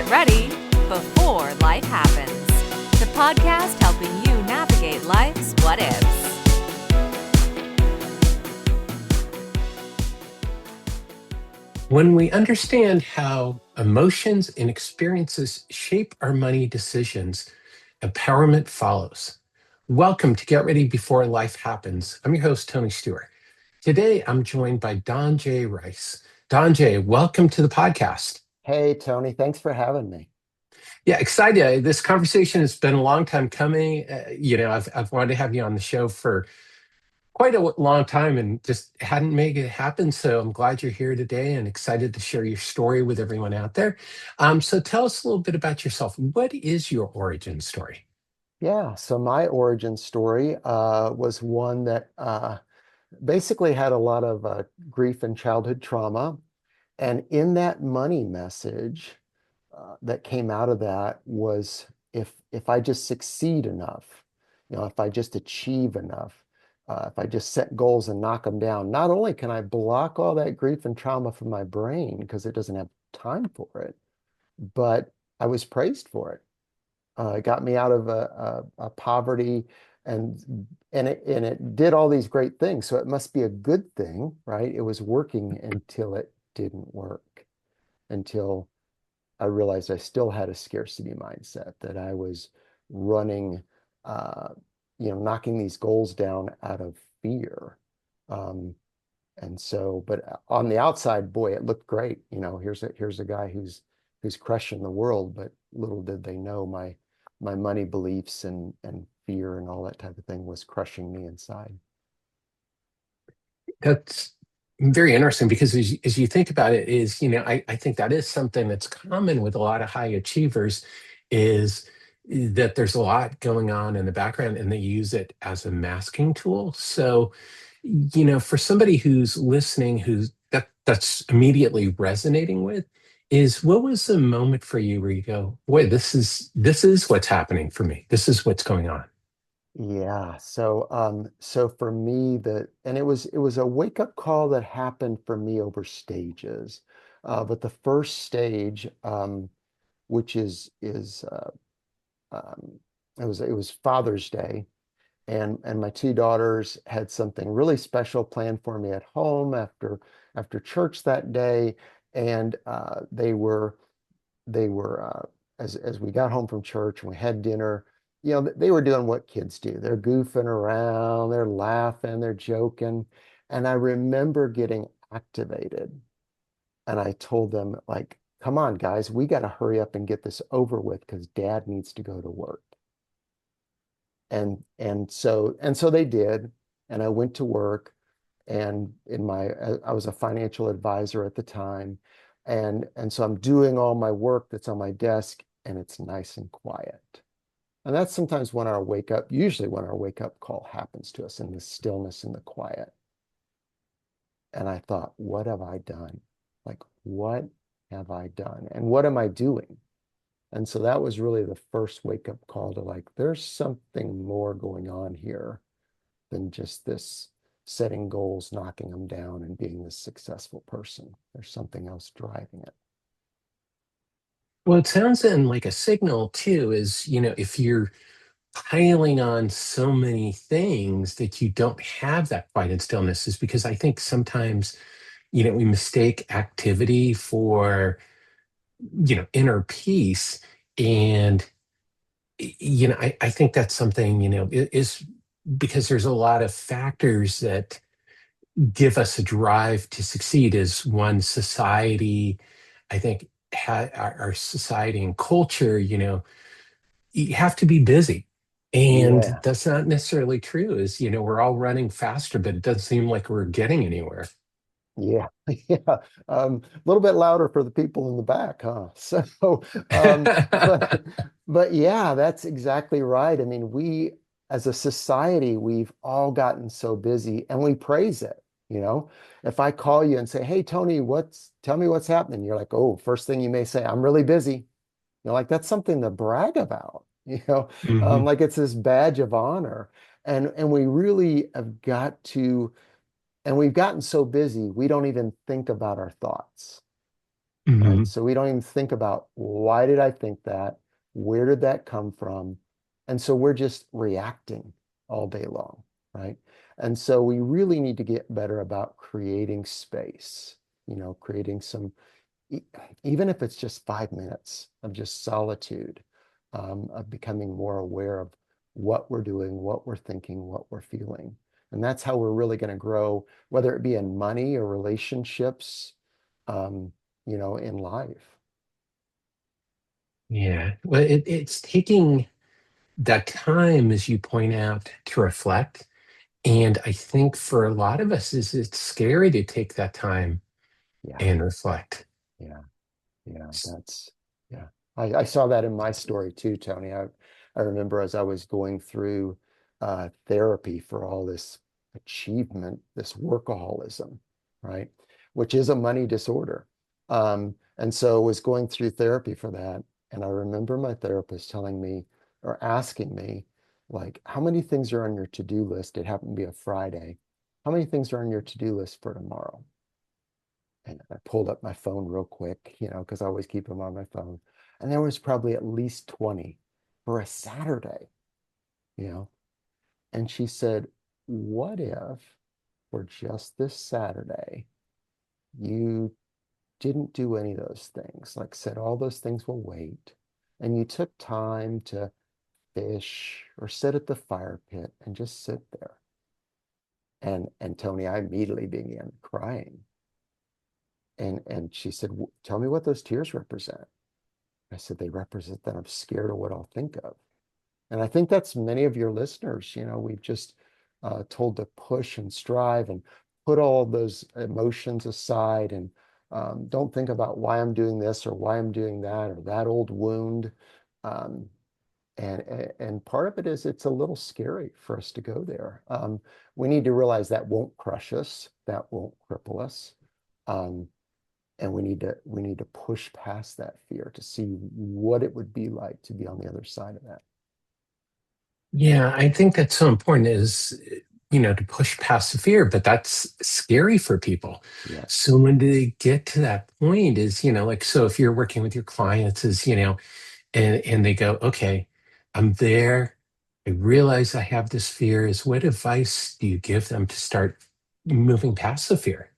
Get ready before life happens. The podcast helping you navigate life's what ifs. When we understand how emotions and experiences shape our money decisions, empowerment follows. Welcome to Get Ready Before Life Happens. I'm your host, Tony Stewart. Today, I'm joined by DonJay Rice. DonJay, welcome to the podcast. Hey, Tony, thanks for having me. Yeah, excited. This conversation has been a long time coming. I've wanted to have you on the show for quite a long time and just hadn't made it happen. So I'm glad you're here today and excited to share your story with everyone out there. So tell us a little bit about yourself. What is your origin story? Yeah, so my origin story was one that basically had a lot of grief and childhood trauma. And in that money message that came out of that was if I just succeed enough, if I just achieve enough, if I just set goals and knock them down, not only can I block all that grief and trauma from my brain because it doesn't have time for it, but I was praised for it. It got me out of a poverty, and it did all these great things. So it must be a good thing, right? It was working until it didn't work, until I realized I still had a scarcity mindset, that I was running, knocking these goals down out of fear. But on the outside, boy, it looked great. Here's a guy who's crushing the world, but little did they know my money beliefs and fear and all that type of thing was crushing me inside. That's very interesting because as you think about it, I think that is something that's common with a lot of high achievers is that there's a lot going on in the background and they use it as a masking tool. So, for somebody who's listening, that's immediately resonating with, is what was the moment for you where you go, boy, this is what's happening for me. This is what's going on. Yeah. So for me, it was a wake-up call that happened for me over stages. But the first stage, which is it was Father's Day, and my two daughters had something really special planned for me at home after church that day, and they were as we got home from church and we had dinner. They were doing what kids do. They're goofing around, they're laughing, they're joking. And I remember getting activated. And I told them, like, come on, guys, we got to hurry up and get this over with because dad needs to go to work. And so they did. And I went to work, and I was a financial advisor at the time. And so I'm doing all my work that's on my desk, and it's nice and quiet. And that's sometimes usually when our wake up call happens to us, in the stillness and the quiet. And I thought, what have I done? Like, what have I done? And what am I doing? And so that was really the first wake up call to, like, there's something more going on here than just this setting goals, knocking them down, and being this successful person. There's something else driving it. Well, it sounds then like a signal too, is, if you're piling on so many things that you don't have that quiet and stillness, is because I think sometimes, we mistake activity for, inner peace. And, I think that's something, is because there's a lot of factors that give us a drive to succeed as one society. I think our society and culture, you have to be busy. And Yeah. that's not necessarily true, is, we're all running faster, but it doesn't seem like we're getting anywhere. Yeah, yeah. A little bit louder for the people in the back, huh? Um, but but yeah, that's exactly right. I mean, we as a society, we've all gotten so busy, and we praise it. If I call you and say, "Hey, Tony, tell me what's happening?" You're like, "Oh, first thing you may say, I'm really busy." Like that's something to brag about. Mhm. Like it's this badge of honor, and we really have got to. And we've gotten so busy, we don't even think about our thoughts. right? Hmm. So we don't even think about, why did I think that? Where did that come from? And so we're just reacting all day long, right? And so we really need to get better about creating space, creating some, e- even if it's just 5 minutes of just solitude, of becoming more aware of what we're doing, what we're thinking, what we're feeling. And that's how we're really going to grow, whether it be in money or relationships, um, in life. Yeah. Well, it's taking that time, as you point out, to reflect. And I think for a lot of us, is it's scary to take that time Yeah, and reflect. yeah. Yeah, yeah. I saw that in my story too, Tony. I remember as I was going through therapy for all this achievement, this workaholism, right? Which is a money disorder. And so was going through therapy for that. And I remember my therapist telling me or asking me, like, how many things are on your to-do list? It happened to be a Friday. How many things are on your to-do list for tomorrow? And I pulled up my phone real quick, because I always keep them on my phone. And there was probably at least 20 for a Saturday, you know. And she said, what if for just this Saturday, you didn't do any of those things? Like said, all those things will wait. And you took time to fish or sit at the fire pit and just sit there. And Tony, I immediately began crying. And she said, tell me what those tears represent. I said, they represent that I'm scared of what I'll think of. And I think that's many of your listeners. We've just told to push and strive and put all of those emotions aside and don't think about why I'm doing this or why I'm doing that or that old wound. Um, and part of it is it's a little scary for us to go there. We need to realize that won't crush us, that won't cripple us. Um, and we need to push past that fear to see what it would be like to be on the other side of that. Yeah, I think that's so important is, to push past the fear, but that's scary for people. Yes. So when they get to that point is, like, so if you're working with your clients is, and they go, okay, I'm there. I realize I have this fear. Is what advice do you give them to start moving past the fear?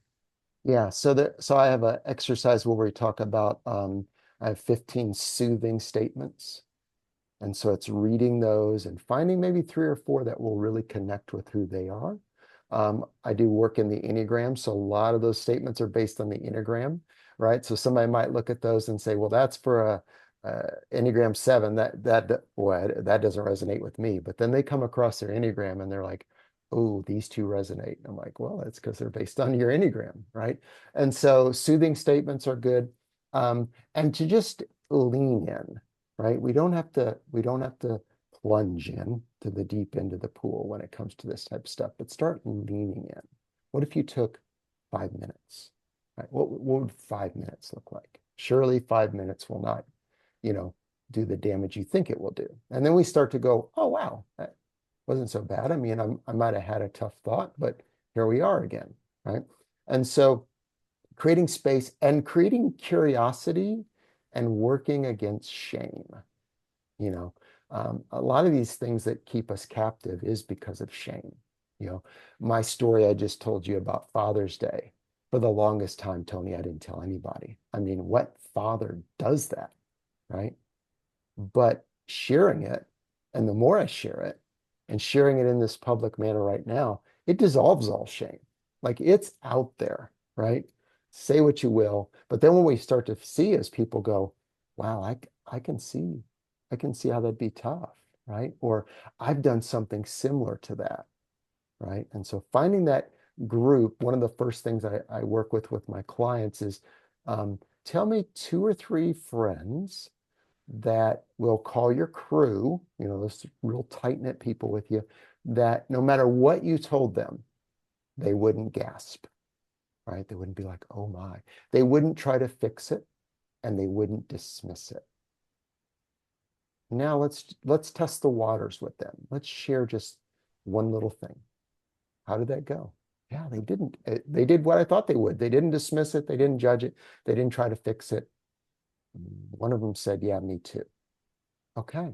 Yeah, so I have an exercise where we talk about I have 15 soothing statements. And so it's reading those and finding maybe three or four that will really connect with who they are. I do work in the Enneagram, so a lot of those statements are based on the Enneagram, right? So somebody might look at those and say, well, that's for a Enneagram 7. That doesn't resonate with me. But then they come across their Enneagram and they're like, oh, these two resonate. I'm like, well, that's because they're based on your Enneagram, right? And so soothing statements are good. And to just lean in, right? We don't have to plunge in to the deep end of the pool when it comes to this type of stuff, but start leaning in. What if you took 5 minutes? Right? What would 5 minutes look like? Surely 5 minutes will not, you know, do the damage you think it will do. And then we start to go, oh wow, that wasn't so bad. I mean, I might have had a tough thought, but here we are again, right? And so creating space and creating curiosity and working against shame. You know, a lot of these things that keep us captive is because of shame. My story I just told you about Father's Day. For the longest time, Tony, I didn't tell anybody. I mean, what father does that, right? But sharing it, and the more I share it, and sharing it in this public manner right now, it dissolves all shame. Like it's out there, right? Say what you will, but then when we start to see as people go, wow, I can see, I can see how that'd be tough, right? Or I've done something similar to that, right? And so finding that group, one of the first things I work with my clients is tell me two or three friends that will call your crew, those real tight-knit people with you, that no matter what you told them, they wouldn't gasp, right? They wouldn't be like, oh my. They wouldn't try to fix it and they wouldn't dismiss it. Now let's test the waters with them. Let's share just one little thing. How did that go? Yeah, they didn't. They did what I thought they would. They didn't dismiss it. They didn't judge it. They didn't try to fix it. One of them said, yeah, me too. Okay.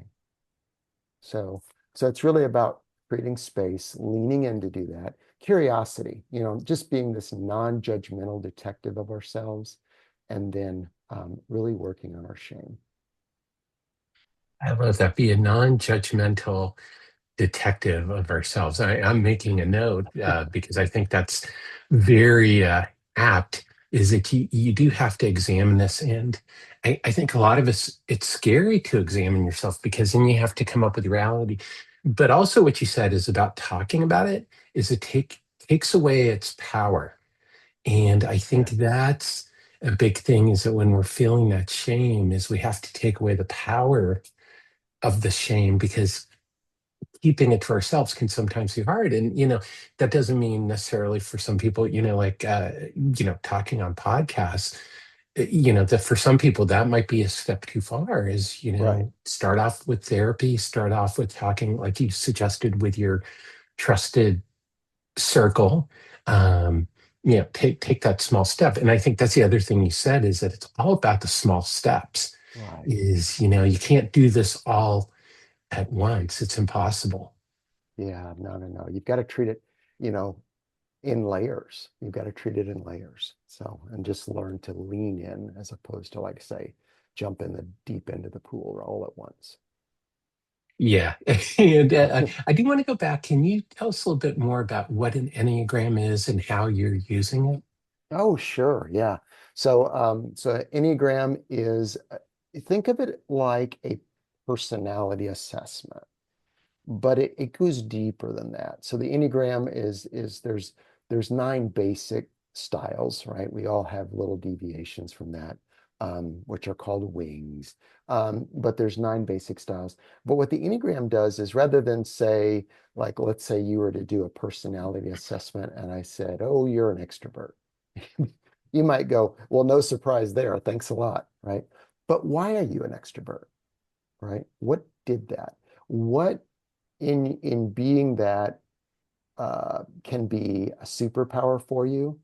So, so it's really about creating space, leaning in to do that. Curiosity, just being this non-judgmental detective of ourselves, and then really working on our shame. I love that. Be a non-judgmental detective of ourselves. I'm making a note because I think that's very apt. Is that you do have to examine this, and I think a lot of us, it's scary to examine yourself because then you have to come up with reality. But also, what you said is about talking about it. Is it takes away its power, and I think Yeah, that's a big thing. Is that when we're feeling that shame, is we have to take away the power of the shame because keeping it to ourselves can sometimes be hard. And that doesn't mean necessarily for some people, like talking on podcasts, that for some people that might be a step too far. Is right. start off with therapy, start off with talking like you suggested with your trusted circle. um take that small step. And I think that's the other thing you said, is that it's all about the small steps. Right. Is you can't do this all at once. It's impossible. Yeah, no, no, no. You've got to treat it, you know, in layers. You've got to treat it in layers. So, and just learn to lean in as opposed to, like, say, jump in the deep end of the pool all at once. Yeah. And I do want to go back. Can you tell us a little bit more about what an Enneagram is and how you're using it? Oh, sure. Yeah. So Enneagram is, think of it like a personality assessment, but it goes deeper than that. So the Enneagram is there's nine basic styles, right? We all have little deviations from that, which are called wings. But there's nine basic styles. But what the Enneagram does is, rather than say, like, let's say you were to do a personality assessment and I said, oh, you're an extrovert. You might go, well, no surprise there. Thanks a lot, right? But why are you an extrovert, right? What did that? What in being that can be a superpower for you,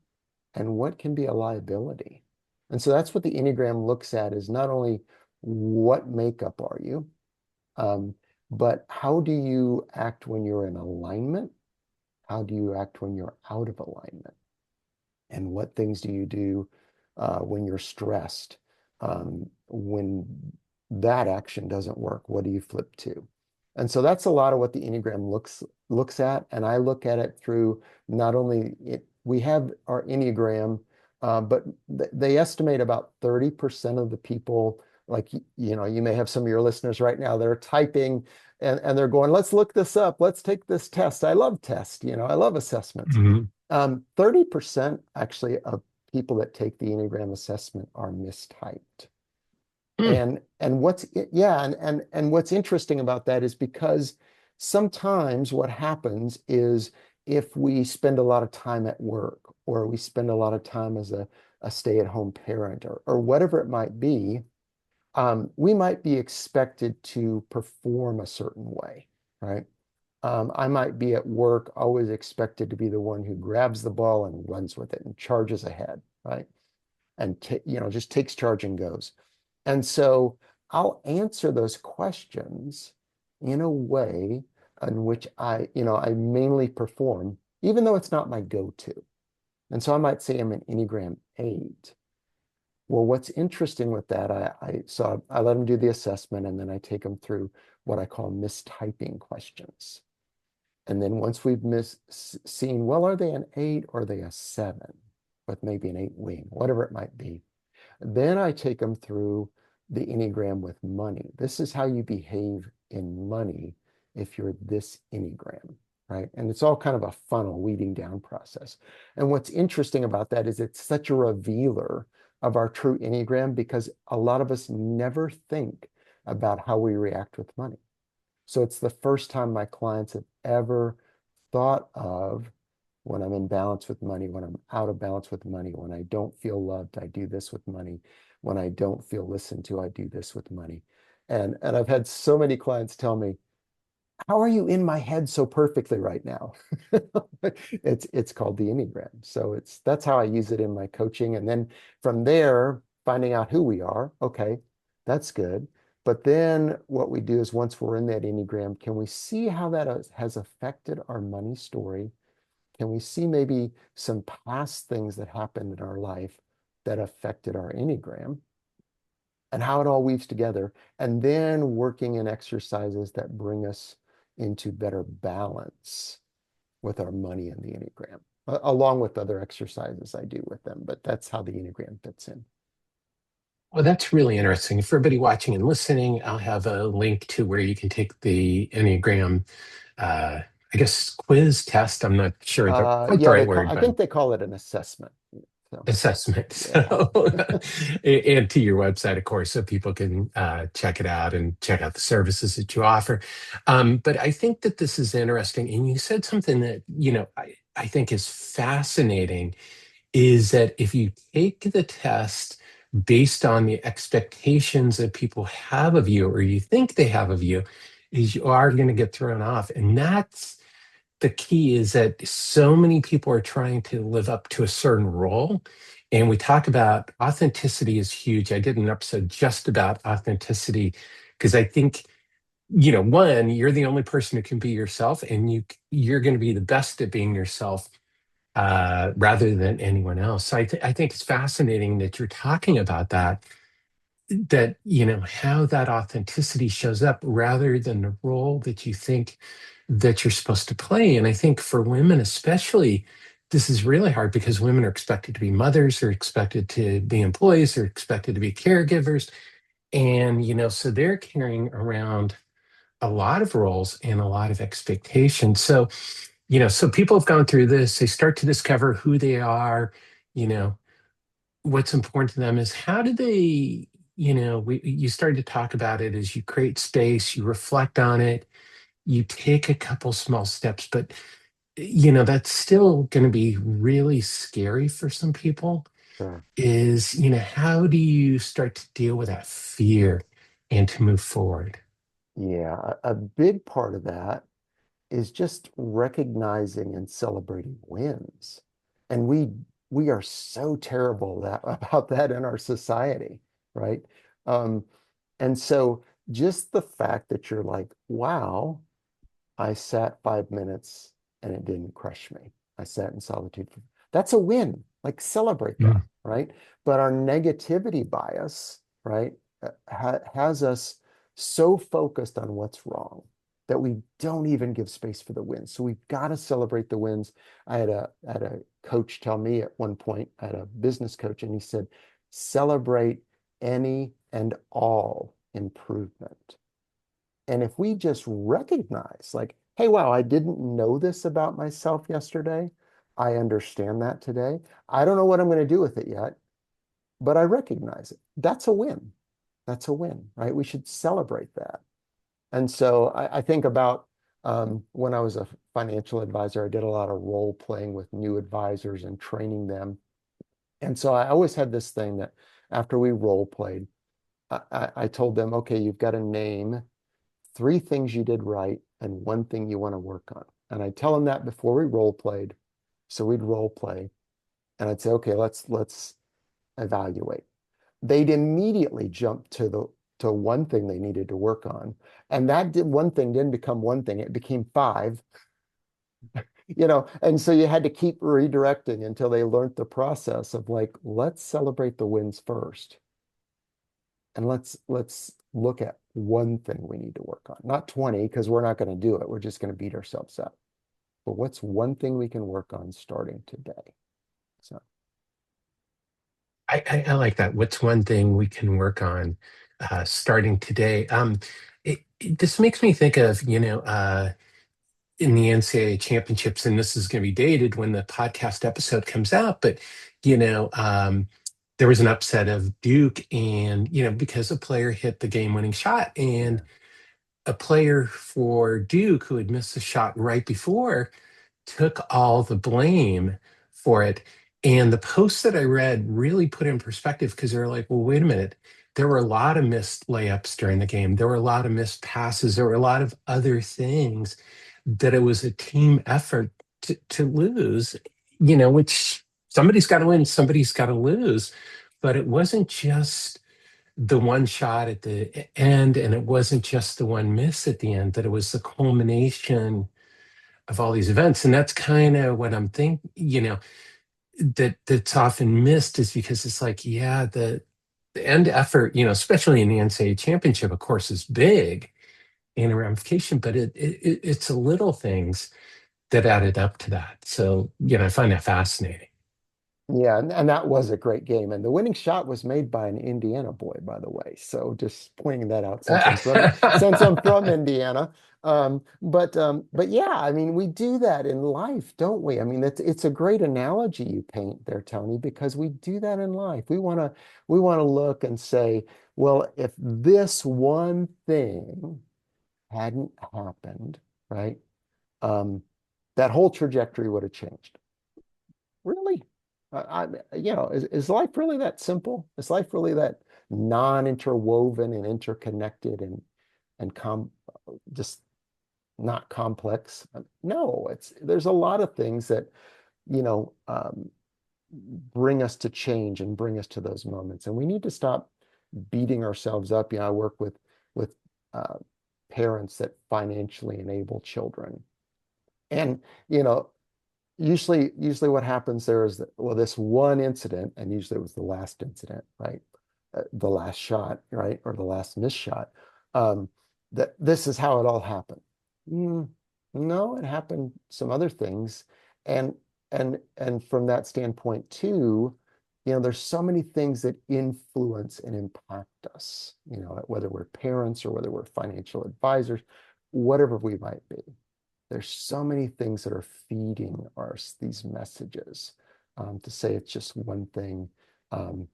and what can be a liability? And so that's what the Enneagram looks at, is not only what makeup are you, um, but how do you act when you're in alignment? How do you act when you're out of alignment? And what things do you do when you're stressed? When that action doesn't work, what do you flip to? And so that's a lot of what the Enneagram looks at. And I look at it through, not only we have our Enneagram, but they estimate about 30% of the people, like, you may have some of your listeners right now that are typing, and they're going, let's look this up. Let's take this test. I love tests. I love assessments. Mhm. 30% actually of people that take the Enneagram assessment are mistyped. Mm. And what's yeah, and what's interesting about that is, because sometimes what happens is, if we spend a lot of time at work, or we spend a lot of time as a stay-at-home parent, or whatever it might be, we might be expected to perform a certain way, right? I might be at work always expected to be the one who grabs the ball and runs with it and charges ahead, right? And just takes charge and goes. And so I'll answer those questions in a way in which I mainly perform, even though it's not my go-to. And so I might say I'm an Enneagram 8. Well, what's interesting with that, I let them do the assessment, and then I take them through what I call mistyping questions. And then once we've seen, well, are they an 8 or are they a 7 with maybe an 8 wing, whatever it might be, then I take them through the Enneagram with money. This is how you behave in money if you're this Enneagram, right? And it's all kind of a funnel weeding down process. And what's interesting about that is, it's such a revealer of our true Enneagram, because a lot of us never think about how we react with money. So it's the first time my clients have ever thought of, when I'm in balance with money, when I'm out of balance with money, when I don't feel loved, I do this with money. When I don't feel listened to, I do this with money. And I've had so many clients tell me, how are you in my head so perfectly right now? It's called the Enneagram. So that's how I use it in my coaching. And then from there, finding out who we are. Okay, that's good. But then what we do is once we're in that Enneagram, can we see how that has affected our money story? Can we see maybe some past things that happened in our life that affected our Enneagram and how it all weaves together? And then working in exercises that bring us into better balance with our money and the Enneagram, along with other exercises I do with them. But that's how the Enneagram fits in. Well, that's really interesting. For everybody watching and listening, I'll have a link to where you can take the Enneagram, I guess, quiz test. I'm not sure quite the Yeah, right word, I but think they call it an assessment. So, assessment. yeah, So, and to your website, of course, so people can check it out and check out the services that you offer. But I think that this is interesting. And you said something that, I think is fascinating is that if you take the test based on the expectations that people have of you or you think they have of you, is you are going to get thrown off. And that's the key is that so many people are trying to live up to a certain role. And we talk about authenticity is huge. I did an episode just about authenticity because I think, one, you're the only person who can be yourself, and you're going to be the best at being yourself rather than anyone else. So I think it's fascinating that you're talking about that how that authenticity shows up rather than the role that you think that you're supposed to play. And I think for women especially, this is really hard because women are expected to be mothers, they're expected to be employees, they're expected to be caregivers. And so they're carrying around a lot of roles and a lot of expectations. So people have gone through this, they start to discover who they are. you know what's important to them is how do they, you started to talk about it as you create space, you reflect on it, you take a couple small steps, but that's still going to be really scary for some people sure. is, how do you start to deal with that fear and to move forward? Yeah, a big part of that is just recognizing and celebrating wins. And we are so terrible about that in our society, right? Um, and so just the fact that you're like, wow, I sat 5 minutes and it didn't crush me. I sat in solitude. That's a win. Like celebrate that, Mm. right? But our negativity bias, right, has us so focused on what's wrong that we don't even give space for the wins. So we've got to celebrate the wins. I had a coach tell me at one point, I had a business coach, and he said, celebrate any and all improvement. And if we just recognize, like, hey, wow, I didn't know this about myself yesterday. I understand that today. I don't know what I'm going to do with it yet, but I recognize it. That's a win. That's a win, right? We should celebrate that. And so I think about when I was a financial advisor, I did a lot of role playing with new advisors and training them. And so I always had this thing that after we role played, I told them, okay, you've got to name 3 things you did right and 1 thing you want to work on. And I tell them that before we role played. So we'd role play and I'd say, okay, let's evaluate. They'd immediately jump to 1 thing they needed to work on. And that 1 thing didn't become 1 thing, it became 5. And so you had to keep redirecting until they learned the process of like, let's celebrate the wins first. And let's look at 1 thing we need to work on, not 20, because we're not going to do it. We're just going to beat ourselves up. But what's 1 thing we can work on starting today? So I like that. What's one thing we can work on starting today? This makes me think of, in the NCAA championships, and this is going to be dated when the podcast episode comes out, but, you know, um, there was an upset of Duke, and, because a player hit the game winning shot, yeah, and a player for Duke who had missed the shot right before took all the blame for it. And the post that I read really put in perspective because they're like, well, wait a minute. there were a lot of missed layups during the game. There were a lot of missed passes. There were a lot of other things that it was a team effort to lose, which somebody's got to win, somebody's got to lose. But it wasn't just the one shot at the end, and it wasn't just the one miss at the end, that it was the culmination of all these events. And that's kind of what I'm thinking, that's often missed, is because it's like, yeah, the end effort, especially in the NCAA championship, of course, is big in a ramification, but it's the little things that added up to that. So, I find that fascinating. Yeah, and that was a great game. And the winning shot was made by an Indiana boy, by the way. So just pointing that out since I'm from Indiana. But yeah, I mean, we do that in life, don't we? I mean, it's a great analogy you paint there, Tony, because we do that in life. We want to look and say, well, if this one thing hadn't happened, right? That whole trajectory would have changed. Really? Is life really that simple? Is life really that non-interwoven and interconnected and just not complex? No, there's a lot of things that, you know, um, bring us to change and bring us to those moments. And we need to stop beating ourselves up. I work with uh, parents that financially enable children. And, you know, usually what happens there is that, well, this one incident, and usually it was the last incident, right? The last shot, right? Or the last missed shot. Um, that this is how it all happened. No, it happened some other things. And and from that standpoint too, there's so many things that influence and impact us, whether we're parents or whether we're financial advisors, whatever we might be. There's so many things that are feeding us these messages. To say it's just one thing,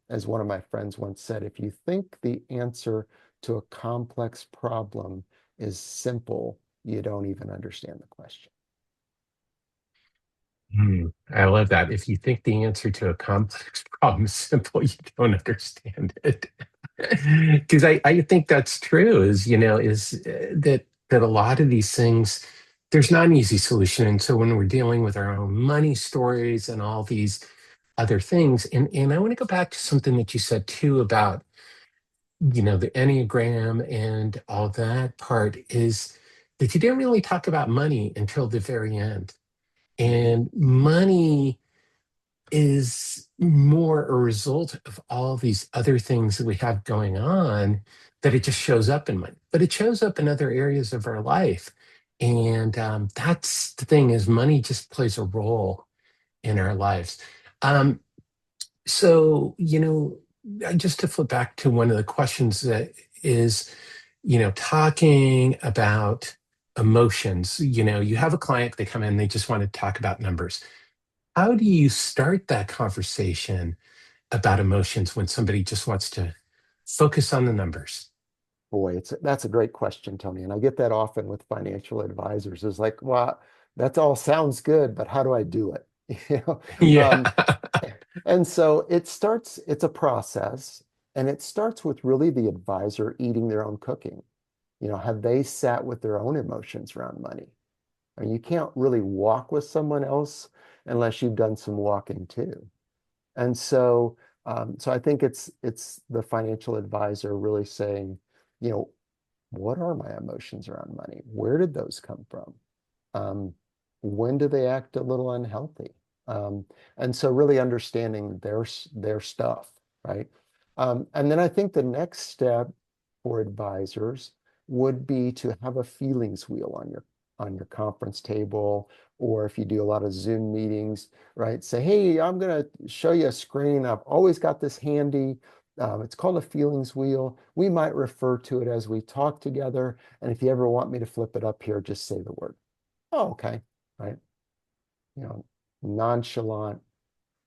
as one of my friends once said, if you think the answer to a complex problem is simple, you don't even understand the question. I love that. If you think the answer to a complex problem is simple, you don't understand it. Because I think that's true, that a lot of these things, there's not an easy solution. And so when we're dealing with our own money stories and all these other things, and I want to go back to something that you said too about, the Enneagram and all that part, is that you didn't really talk about money until the very end. And money is more a result of all these other things that we have going on, that it just shows up in money, but it shows up in other areas of our life. And that's the thing, is money just plays a role in our lives. Um, so, just to flip back to one of the questions that is, talking about emotions, you have a client, they come in, they just want to talk about numbers. How do you start that conversation about emotions when somebody just wants to focus on the numbers? Boy, that's a great question, Tony. And I get that often with financial advisors. Is like, well, that all sounds good, but how do I do it? You know, Yeah. um, and so it's a process, and it starts with really the advisor eating their own cooking. Have they sat with their own emotions around money? I mean, you can't really walk with someone else unless you've done some walking too. And so I think it's the financial advisor really saying, you know, what are my emotions around money? Where did those come from? Um, when do they act a little unhealthy? And so really understanding their stuff, right? And then I think the next step for advisors would be to have a feelings wheel on your conference table, or if you do a lot of Zoom meetings, right? Say, hey, I'm going to show you a screen. I've always got this handy. It's called a feelings wheel. We might refer to it as we talk together. And if you ever want me to flip it up here, just say the word. Oh, okay. Right. You know, nonchalant.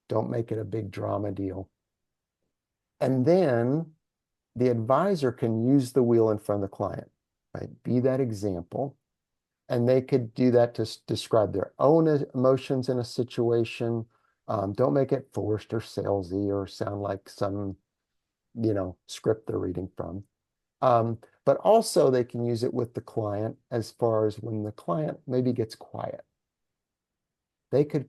Don't make it a big drama deal. And then the advisor can use the wheel in front of the client, right? Be that example. And they could do that to describe their own emotions in a situation. Don't make it forced or salesy or sound like some script they're reading from. But also they can use it with the client as far as when the client maybe gets quiet. They could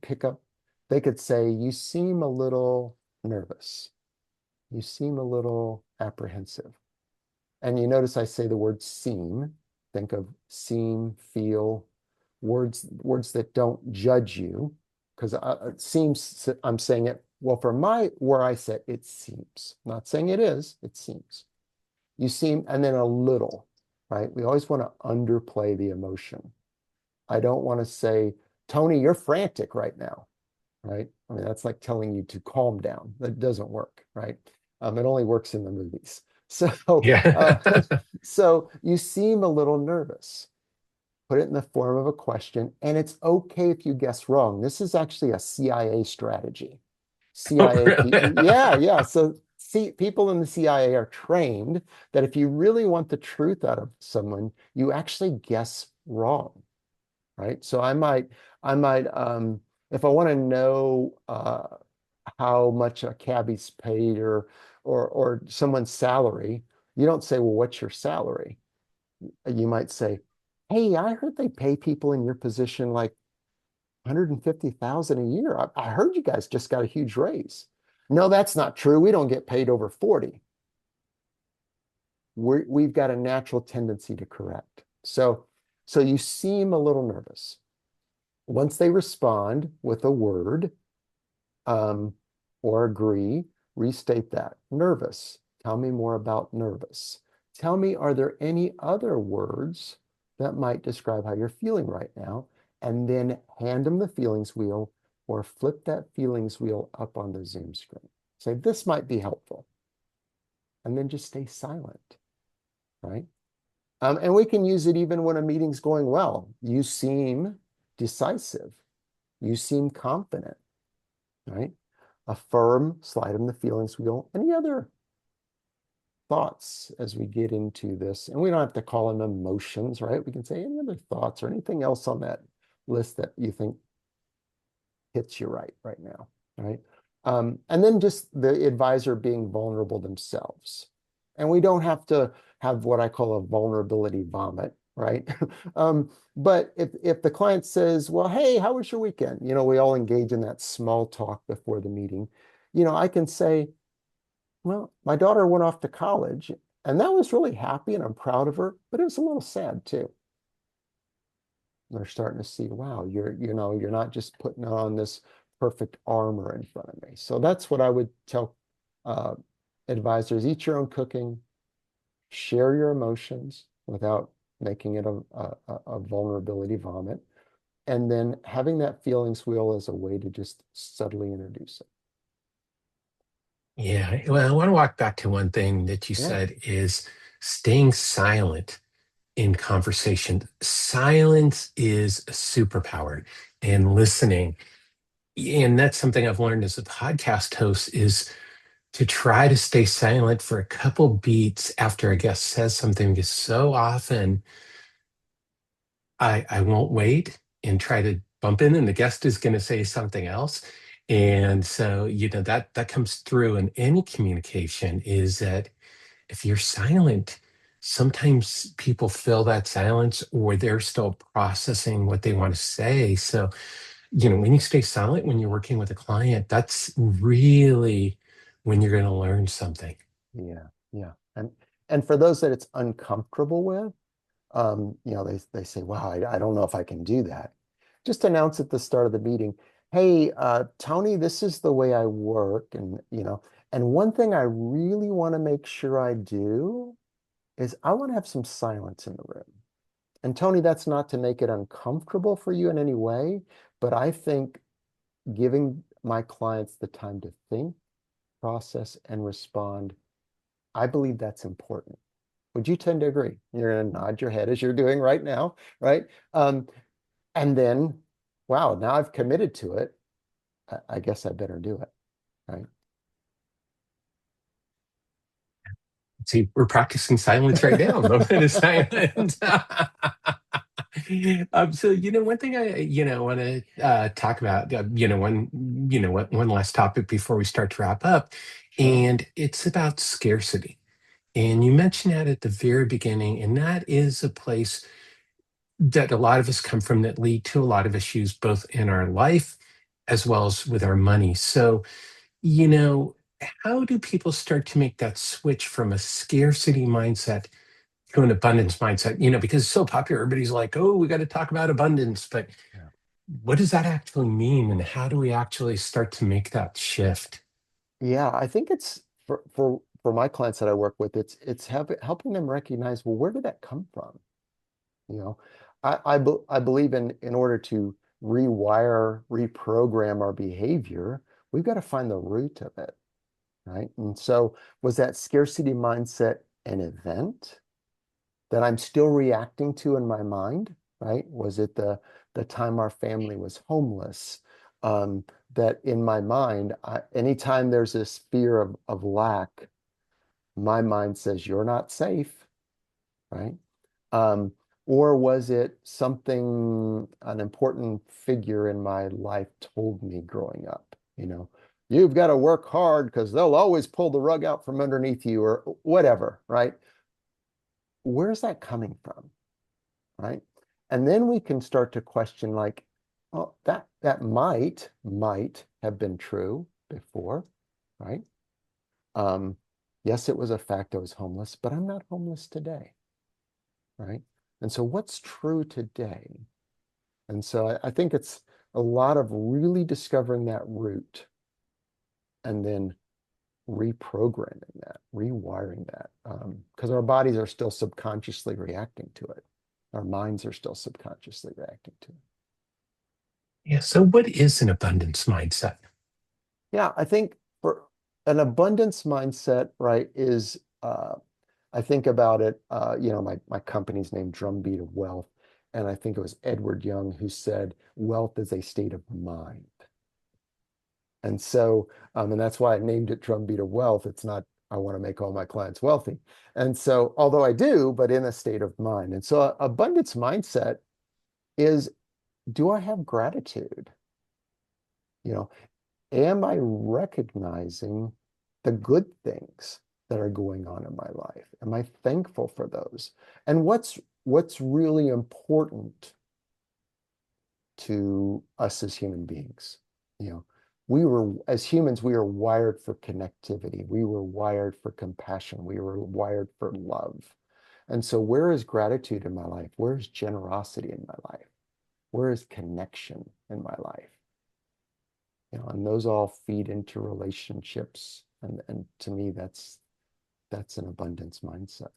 they could say, you seem a little nervous. You seem a little apprehensive. And you notice I say the word seem. Think of seem, feel, words that don't judge you. Because it seems, I'm saying it, well, for where I sit, it seems. I'm not saying it is, it seems. You seem, and then a little, right? We always want to underplay the emotion. I don't want to say, Tony, you're frantic right now, right? I mean, that's like telling you to calm down. That doesn't work, right? It only works in the movies. So, Yeah. so you seem a little nervous. Put it in the form of a question, and it's okay if you guess wrong. This is actually a CIA strategy. Oh, CIA, really? yeah, yeah. So see, people in the CIA are trained that if you really want the truth out of someone, you actually guess wrong, right? So if I want to know how much a cabbie's paid or someone's salary, you don't say, well, what's your salary? You might say, hey, I heard they pay people in your position like 150,000 a year. I heard you guys just got a huge raise. No, that's not true. We don't get paid over 40. We've got a natural tendency to correct. So you seem a little nervous. Once they respond with a word or agree, restate that. Nervous. Tell me more about nervous. Tell me, are there any other words that might describe how you're feeling right now? And then hand them the feelings wheel or flip that feelings wheel up on the Zoom screen. Say, this might be helpful. And then just stay silent, right? And we can use it even when a meeting's going well. You seem decisive. You seem confident, right? Affirm, slide them the feelings wheel. Any other thoughts as we get into this? And we don't have to call them emotions, right? We can say any other thoughts or anything else on that list that you think hits you right now, right? And then just the advisor being vulnerable themselves. And we don't have to have what I call a vulnerability vomit, right? But if the client says, well, hey, how was your weekend? We all engage in that small talk before the meeting. I can say, well, my daughter went off to college and that was really happy and I'm proud of her, but it was a little sad too. They're starting to see, wow, you're not just putting on this perfect armor in front of me. So that's what I would tell advisors: eat your own cooking, share your emotions without making it a vulnerability vomit, and then having that feelings wheel as a way to just subtly introduce it. Yeah. Well, I want to walk back to one thing that you Yeah, said is staying silent in conversation. Silence is a superpower, and listening. And that's something I've learned as a podcast host is to try to stay silent for a couple beats after a guest says something, because so often I won't wait and try to bump in and the guest is going to say something else. And so, that comes through in any communication, is that if you're silent, sometimes people fill that silence or they're still processing what they want to say. So, when you stay silent when you're working with a client, that's really when you're going to learn something. yeah, yeah. And for those that it's uncomfortable with, they say, wow, I don't know if I can do that. Just announce at the start of the meeting, hey, Tony, this is the way I work. And one thing I really want to make sure I do is I want to have some silence in the room. And Tony, that's not to make it uncomfortable for you in any way, but I think giving my clients the time to think, process, and respond, I believe that's important. Would you tend to agree? You're going to nod your head as you're doing right now, right? And then, wow, now I've committed to it. I guess I better do it, right? See, we're practicing silence right now. Moment of silence. So one thing I want to talk about, one last topic before we start to wrap up Sure. and it's about scarcity. And you mentioned that at the very beginning, and that is a place that a lot of us come from that lead to a lot of issues, both in our life as well as with our money. So, you know, how do people start to make that switch from a scarcity mindset to an abundance mindset? Because it's so popular, everybody's like, oh, we got to talk about abundance. But Yeah. what does that actually mean? And how do we actually start to make that shift? Yeah, I think it's for my clients that I work with, it's helping them recognize, well, where did that come from? You know, I believe in order to rewire, reprogram our behavior, we've got to find the root of it, right? And so was that scarcity mindset an event that I'm still reacting to in my mind, right? Was it the time our family was homeless? That in my mind, anytime there's this fear of lack, my mind says you're not safe, right? Um, or was it something an important figure in my life told me growing up? You've got to work hard because they'll always pull the rug out from underneath you or whatever, right? Where's that coming from? Right? And then we can start to question like, well, that might have been true before, right? Um, yes, it was a fact I was homeless, but I'm not homeless today, right? And so what's true today? And so I think it's a lot of really discovering that root and then reprogramming that, rewiring that, because our bodies are still subconsciously reacting to it. Our minds are still subconsciously reacting to it. Yeah. So, what is an abundance mindset? Yeah, I think for an abundance mindset, right, is I think about it, my company's named Drumbeat of Wealth, and I think it was Edward Young who said, wealth is a state of mind. And so, and that's why I named it Drumbeat of Wealth. It's not, I want to make all my clients wealthy. And so, although I do, but in a state of mind. And so, abundance mindset is, do I have gratitude? You know, am I recognizing the good things that are going on in my life? Am I thankful for those? And what's really important to us as human beings? You know, as humans, we are wired for connectivity. We were wired for compassion. We were wired for love. And so where is gratitude in my life? Where is generosity in my life? Where is connection in my life? And those all feed into relationships. And to me, that's an abundance mindset.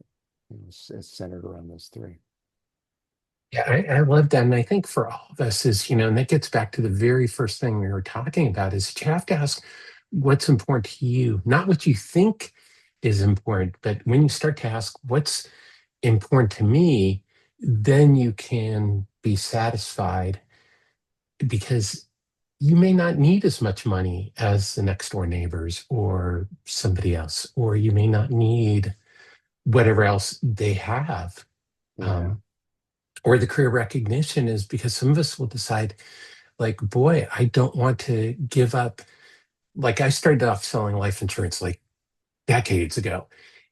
It's centered around those three. Yeah, I love that. And I think for all of us is, and that gets back to the very first thing we were talking about is that you have to ask what's important to you, not what you think is important, but when you start to ask what's important to me, then you can be satisfied because you may not need as much money as the next door neighbors or somebody else, or you may not need whatever else they have. Yeah. Um, or the career recognition is because some of us will decide, like, boy, I don't want to give up. Like, I started off selling life insurance like decades ago,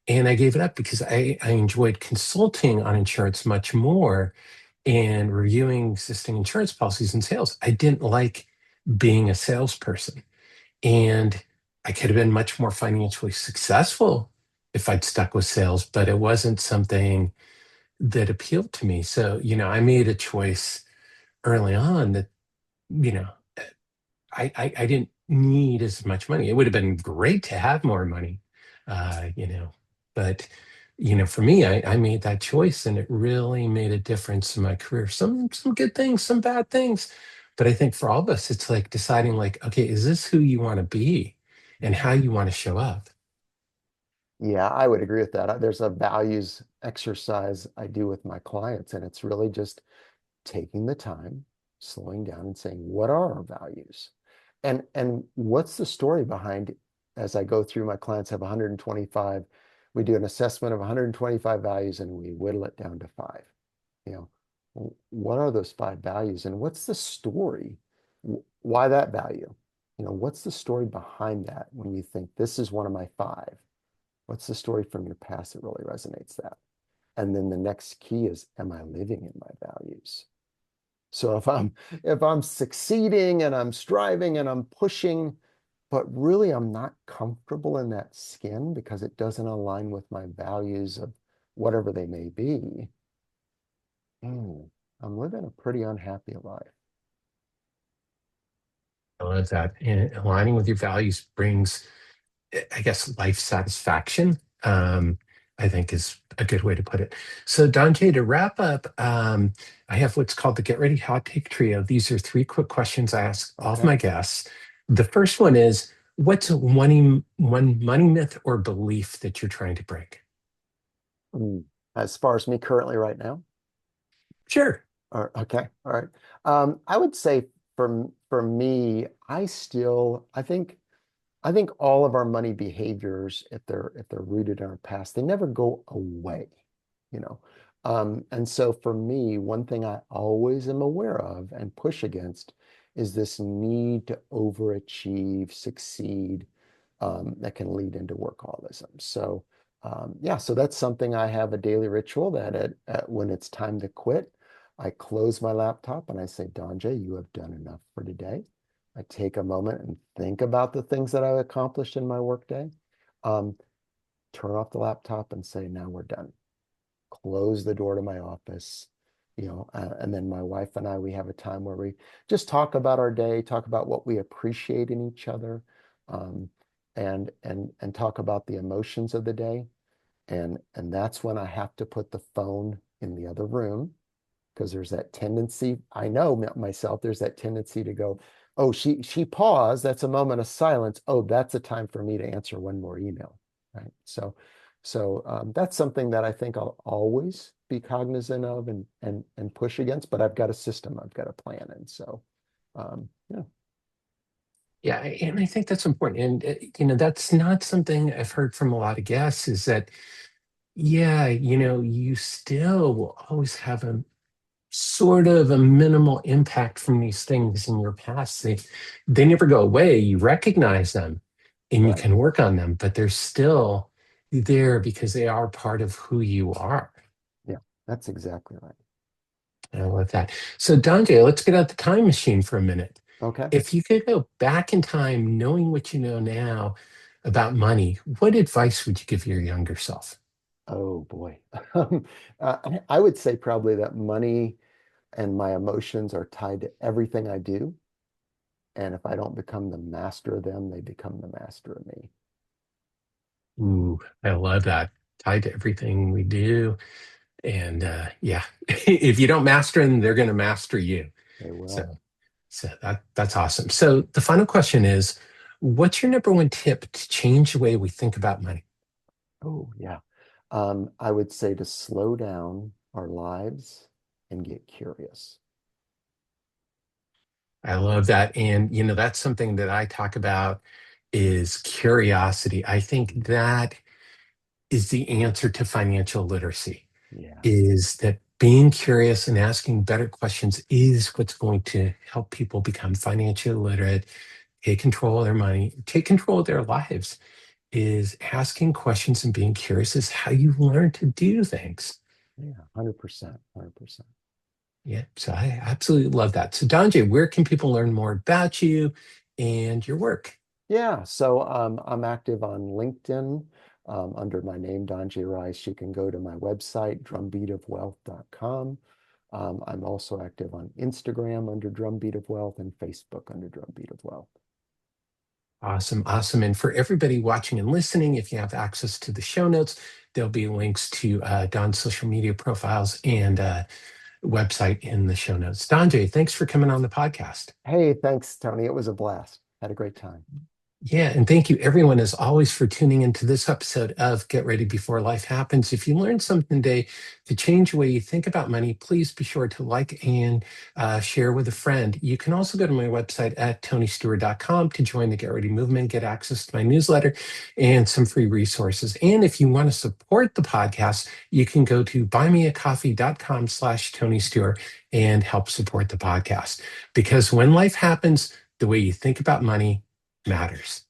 and I gave it up because I enjoyed consulting on insurance much more and reviewing existing insurance policies and sales. I didn't like being a salesperson. And I could have been much more financially successful if I'd stuck with sales, but it wasn't something that appealed to me. So, I made a choice early on that, you know, I didn't need as much money. It would have been great to have more money, but for me, I made that choice and it really made a difference in my career. Some good things, some bad things. But I think for all of us, it's like deciding like, okay, is this who you want to be and how you want to show up? Yeah, I would agree with that. There's a values exercise I do with my clients, and it's really just taking the time, slowing down and saying, what are our values? And what's the story behind, as I go through, my clients have 125, we do an assessment of 125 values and we whittle it down to five. What are those five values and what's the story? Why that value? What's the story behind that when you think this is one of my five? What's the story from your past that really resonates that? And then the next key is, am I living in my values? So if I'm succeeding and I'm striving and I'm pushing, but really I'm not comfortable in that skin because it doesn't align with my values of whatever they may be, I'm living a pretty unhappy life. I love that. And aligning with your values brings, I guess, life satisfaction, I think is a good way to put it. So, DonJay, to wrap up, I have what's called the Get Ready Hot Take Trio. These are three quick questions I ask all of Okay. my guests. The first one is, what's one money myth or belief that you're trying to break? As far as me currently right now? Sure. Okay. All right. I would say for me, I think all of our money behaviors, if they're rooted in our past, they never go away, you know. And so for me, one thing I always am aware of and push against is this need to overachieve, succeed, that can lead into workaholism. So yeah, so that's something I have a daily ritual that when it's time to quit, I close my laptop and I say, DonJay, you have done enough for today. I take a moment and think about the things that I've accomplished in my workday. Um, Turn off the laptop and say, now we're done. Close the door to my office, and then my wife and I, we have a time where we just talk about our day, talk about what we appreciate in each other, um, and talk about the emotions of the day. And that's when I have to put the phone in the other room because there's that tendency, I know myself, there's that tendency to go, oh, she paused, that's a moment of silence. Oh, that's a time for me to answer one more email, right? So that's something that I think I'll always be cognizant of and push against, but I've got a system, I've got a plan. And so yeah. Yeah, and I think that's important. And that's not something I've heard from a lot of guests is that, yeah, you still will always have a sort of a minimal impact from these things in your past. They never go away. You recognize them and you Right. can work on them, but they're still there because they are part of who you are. Yeah, that's exactly right. I love that. So, DonJay, let's get out the time machine for a minute. Okay. If you could go back in time, knowing what you know now about money, what advice would you give your younger self? Oh boy. I would say probably that money and my emotions are tied to everything I do. And if I don't become the master of them, they become the master of me. Ooh, I love that. Tied to everything we do. And yeah, if you don't master them, they're going to master you. They will. So, so that's awesome. So the final question is, what's your number one tip to change the way we think about money? Oh, yeah. I would say to slow down our lives and get curious. I love that. And that's something that I talk about is curiosity. I think that is the answer to financial literacy, Yeah. is that being curious and asking better questions is what's going to help people become financially literate, take control of their money, take control of their lives. Is asking questions and being curious is how you learn to do things. Yeah. 100%. 100%. Yeah, so I absolutely love that. So, DonJay, where can people learn more about you and your work? Yeah. So I'm active on LinkedIn under my name, DonJay Rice. You can go to my website, drumbeatofwealth.com. I'm also active on Instagram under Drumbeat of Wealth and Facebook under Drumbeat of Wealth. Awesome, awesome. And for everybody watching and listening, if you have access to the show notes, there'll be links to Don's social media profiles and website in the show notes. DonJay, thanks for coming on the podcast. Hey, thanks, Tony. It was a blast. Had a great time. Yeah, and thank you everyone as always for tuning into this episode of Get Ready Before Life Happens. If you learned something today to change the way you think about money, please be sure to like and share with a friend. You can also go to my website at tonystewart.com to join the Get Ready movement, get access to my newsletter and some free resources. And if you want to support the podcast, you can go to buymeacoffee.com/Tony Stewart and help support the podcast. Because when life happens, the way you think about money matters.